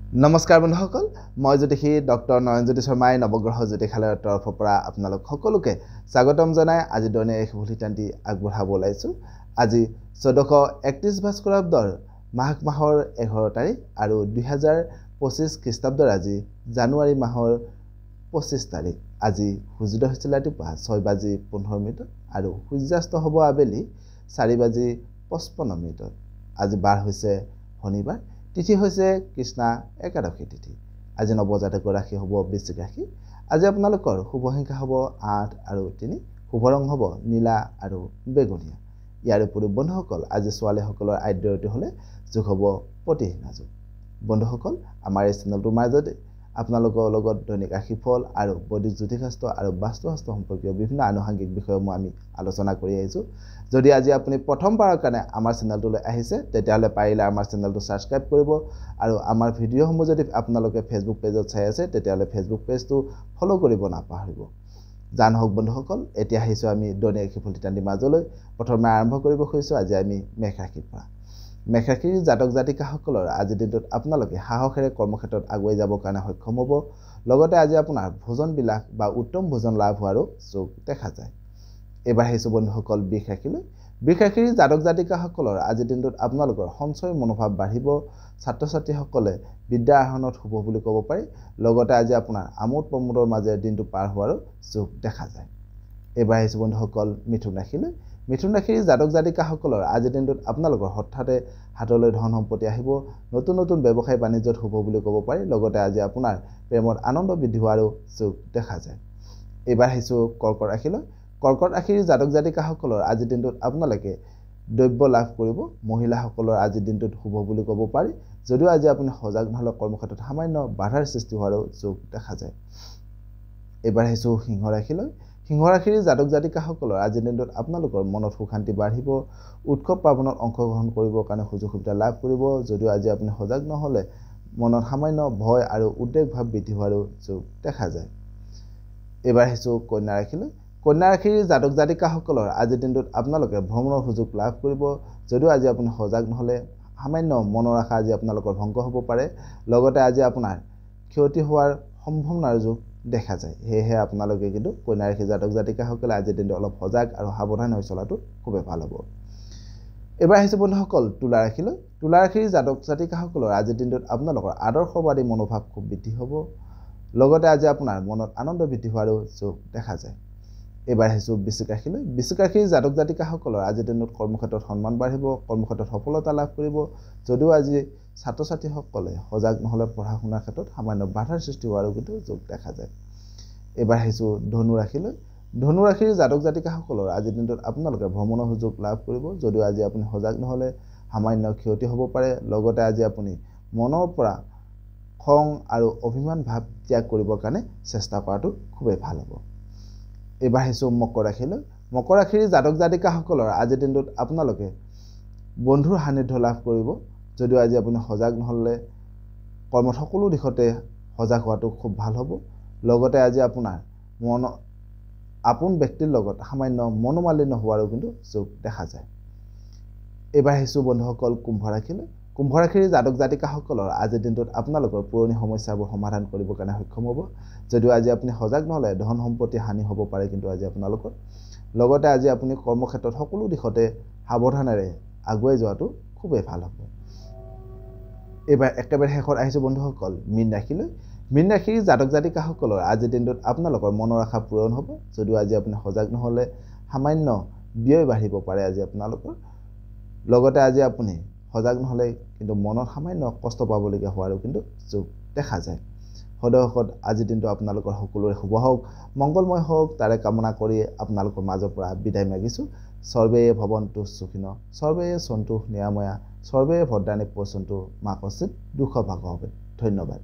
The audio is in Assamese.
নমস্কাৰ বন্ধুসকল মই জ্যোতিষী ডক্টৰ নয়নজ্যোতি শৰ্মাই নৱগ্ৰহ জ্যোতিষালয়ৰ তৰফৰ পৰা আপোনালোক সকলোকে স্বাগতম জনাই আজি দৈনিক ৰাশিফলহিতান্তি আগবঢ়াব ওলাইছোঁ। আজি 1431 ভাস্কৰাব্দৰ মাঘ মাহৰ 11 তাৰিখ আৰু 2025 খ্ৰীষ্টাব্দৰ আজি জানুৱাৰী মাহৰ 25 তাৰিখ। আজি সূৰ্যোদয় হৈছিল ৰাতিপুৱা 6:15 আৰু সূৰ্যাস্ত হ'ব আবেলি 4:55। আজি বাৰ হৈছে শনিবাৰ, তিথি হৈছে কৃষ্ণা একাদশী তিথি। আজি নৱজাতকৰ ৰাশি হ'ব বৃশ্চিক ৰাশি। আজি আপোনালোকৰ শুভ সংখ্যা হ'ব 8 আৰু 3, শুভ ৰং হ'ব নীলা আৰু বেগুনীয়া। ইয়াৰ উপৰিও বন্ধুসকল আজি ছোৱালীসকলৰ আদ্যৱতী হ'লে যোগ হ'ব প্ৰতিহিনা যোগ। বন্ধুসকল আমাৰ এই চেনেলটোৰ মাজতে আপোনালোকৰ লগত দৈনিক ৰাশিফল আৰু বৈদিক জ্যোতিষশাস্ত্ৰ আৰু বাস্তুশাস্ত্ৰ সম্পৰ্কীয় বিভিন্ন আনুষংগিক বিষয়সমূহ আমি আলোচনা কৰি আহিছোঁ। যদি আজি আপুনি প্ৰথমবাৰৰ কাৰণে আমাৰ চেনেলটোলৈ আহিছে তেতিয়াহ'লে পাৰিলে আমাৰ চেনেলটো ছাবস্ক্ৰাইব কৰিব আৰু আমাৰ ভিডিঅ'সমূহ যদি আপোনালোকে ফেচবুক পেজত চাই আছে তেতিয়াহ'লে ফেচবুক পেজটো ফ'ল' কৰিব নাপাহৰিব। জান হওক বন্ধুসকল, এতিয়া আহিছোঁ আমি দৈনিক ৰাশিফলহিতান্তিৰ মাজলৈ। প্ৰথমে আৰম্ভ কৰিব খুজিছোঁ আজি আমি মেষ ৰাশিৰ পৰা। মেষ ৰাশিৰ জাতক জাতিকাসকলৰ আজিৰ দিনটোত আপোনালোকে সাহসেৰে কৰ্মক্ষেত্ৰত আগুৱাই যাবৰ কাৰণে সক্ষম হ'ব। লগতে আজি আপোনাৰ ভোজন বিলাস বা উত্তম ভোজন লাভ হোৱাৰো যোগ দেখা যায়। এইবাৰ আহিছোঁ বন্ধুসকল বৃষ ৰাশিলৈ। বৃষ ৰাশিৰ জাতক জাতিকাসকলৰ আজিৰ দিনটোত আপোনালোকৰ সঞ্চয় মনোভাৱ বাঢ়িব। ছাত্ৰ ছাত্ৰীসকলে বিদ্যা আহৰণত শুভ বুলি ক'ব পাৰি। লগতে আজি আপোনাৰ আমোদ প্ৰমোদৰ মাজেৰে দিনটো পাৰ হোৱাৰো যোগ দেখা যায়। এইবাৰ আহিছোঁ বন্ধুসকল মিথুন ৰাশিলৈ। মিথুন ৰাশিৰ জাতক জাতিকাসকলৰ আজিৰ দিনটোত আপোনালোকৰ হঠাতে হাতলৈ ধন সম্পত্তি আহিব। নতুন নতুন ব্যৱসায় বাণিজ্যত শুভ বুলি ক'ব পাৰি। লগতে আজি আপোনাৰ প্ৰেমত আনন্দ বৃদ্ধি হোৱাৰো যোগ দেখা যায়। এইবাৰ আহিছোঁ কৰ্কট ৰাশিলৈ। কৰ্কট ৰাশিৰ জাতক জাতিকাসকলৰ আজিৰ দিনটোত আপোনালোকে দ্ৰব্য লাভ কৰিব। মহিলাসকলৰ আজিৰ দিনটোত শুভ বুলি ক'ব পাৰি। যদিও আজি আপুনি সজাগ নহ'লে কৰ্মক্ষেত্ৰত সামান্য বাধাৰ সৃষ্টি হোৱাৰো যোগ দেখা যায়। এইবাৰ আহিছোঁ সিংহ ৰাশিলৈ। সিংহ ৰাশিৰ জাতক জাতিকাসকলৰ আজিৰ দিনটোত আপোনালোকৰ মনত সুখ শান্তি বাঢ়িব। উৎসৱ পাৰ্বণত অংশগ্ৰহণ কৰিবৰ কাৰণে সুযোগ সুবিধা লাভ কৰিব। যদিও আজি আপুনি সজাগ নহ'লে মনত সামান্য ভয় আৰু উদ্বেগ ভাৱ বৃদ্ধি হোৱাৰো যোগ দেখা যায়। এইবাৰ আহিছোঁ কন্যা ৰাশিলৈ। কন্যা ৰাশিৰ জাতক জাতিকাসকলৰ আজিৰ দিনটোত আপোনালোকে ভ্ৰমণৰ সুযোগ লাভ কৰিব। যদিও আজি আপুনি সজাগ নহ'লে সামান্য মনৰ আশা আজি আপোনালোকৰ ভংগ হ'ব পাৰে। লগতে আজি আপোনাৰ ক্ষতি হোৱাৰ সম্ভাৱনাৰ যোগ দেখা যায়। সেয়েহে আপোনালোকে কিন্তু কন্যা ৰাশিৰ জাতক জাতিকাসকলে আজিৰ দিনটো অলপ সজাগ আৰু সাৱধান হৈ চলাটো খুবেই ভাল হ'ব। এইবাৰ আহিছোঁ বন্ধুসকল তুলা ৰাশিলৈ। তুলা ৰাশিৰ জাতক জাতিকাসকলৰ আজিৰ দিনটোত আপোনালোকৰ আদৰ্শবাদী মনোভাৱ খুব বৃদ্ধি হ'ব। লগতে আজি আপোনাৰ মনত আনন্দ বৃদ্ধি হোৱাৰো যোগ দেখা যায়। এইবাৰ আহিছোঁ বৃশ্চিক ৰাশিলৈ। বৃশ্চিক ৰাশিৰ জাতক জাতিকাসকলৰ আজিৰ দিনত কৰ্মক্ষেত্ৰত সন্মান বাঢ়িব। কৰ্মক্ষেত্ৰত সফলতা লাভ কৰিব। যদিও আজি ছাত্ৰ ছাত্ৰীসকলে সজাগ নহ'লে পঢ়া শুনাৰ ক্ষেত্ৰত সামান্য বাধাৰ সৃষ্টি হোৱাৰো কিন্তু যোগ দেখা যায়। এইবাৰ আহিছোঁ ধনু ৰাশিলৈ। ধনু ৰাশিৰ জাতক জাতিকাসকলৰ আজিৰ দিনটোত আপোনালোকে ভ্ৰমণৰ সুযোগ লাভ কৰিব। যদিও আজি আপুনি সজাগ নহ'লে সামান্য ক্ষতি হ'ব পাৰে। লগতে আজি আপুনি মনৰ পৰা খং আৰু অভিমান ভাৱ ত্যাগ কৰিবৰ কাৰণে চেষ্টা কৰাটো খুবেই ভাল হ'ব। এইবাৰ আহিছোঁ মকৰ ৰাশিলৈ। মকৰ ৰাশিৰ জাতক জাতিকাসকলৰ আজিৰ দিনটোত আপোনালোকে বন্ধুৰ সান্নিধ্য লাভ কৰিব। যদিও আজি আপুনি সজাগ নহ'লে কৰ্মত সকলো দিশতে সজাগ হোৱাটো খুব ভাল হ'ব। লগতে আজি আপোনাৰ আপোন ব্যক্তিৰ লগত সামান্য মনোমালিন্য হোৱাৰো কিন্তু যোগ দেখা যায়। এইবাৰ আহিছোঁ বন্ধুসকল কুম্ভ ৰাশিলৈ। কুম্ভ ৰাশিৰ জাতক জাতিকাসকলৰ আজিৰ দিনটোত আপোনালোকৰ পুৰণি সমস্যাবোৰ সমাধান কৰিবৰ কাৰণে সক্ষম হ'ব। যদিও আজি আপুনি সজাগ নহ'লে ধন সম্পত্তি হানি হ'ব পাৰে কিন্তু আজি আপোনালোকৰ। লগতে আজি আপুনি কৰ্মক্ষেত্ৰত সকলো দিশতে সাৱধানেৰে আগুৱাই যোৱাটো খুবেই ভাল হ'ব। এইবাৰ একেবাৰে শেষত আহিছোঁ বন্ধুসকল মীন ৰাশিলৈ। মীন ৰাশিৰ জাতক জাতিকাসকলৰ আজিৰ দিনটোত আপোনালোকৰ মনৰ আশা পূৰণ হ'ব। যদিও আজি আপুনি সজাগ নহ'লে সামান্য ব্যয় বাঢ়িব পাৰে আজি আপোনালোকৰ। লগতে আজি আপুনি সজাগ নহ'লে কিন্তু মনত সামান্য কষ্ট পাবলগীয়া হোৱাৰো কিন্তু যোগ দেখা যায়। সদৌ আজিৰ দিনটো আপোনালোকৰ সকলোৰে শুভ হওক, মংগলময় হওক তাৰে কামনা কৰি আপোনালোকৰ মাজৰ পৰা বিদায় মাগিছোঁ। সৰ্বে ভৱন্তু সুখিনঃ, সৰ্বে সন্তু নিৰাময়া, সৰ্বে ভদ্ৰাণি পশ্যন্তু মা কশ্চিৎ দুঃখভাগঃ ভৱেৎ। ধন্যবাদ।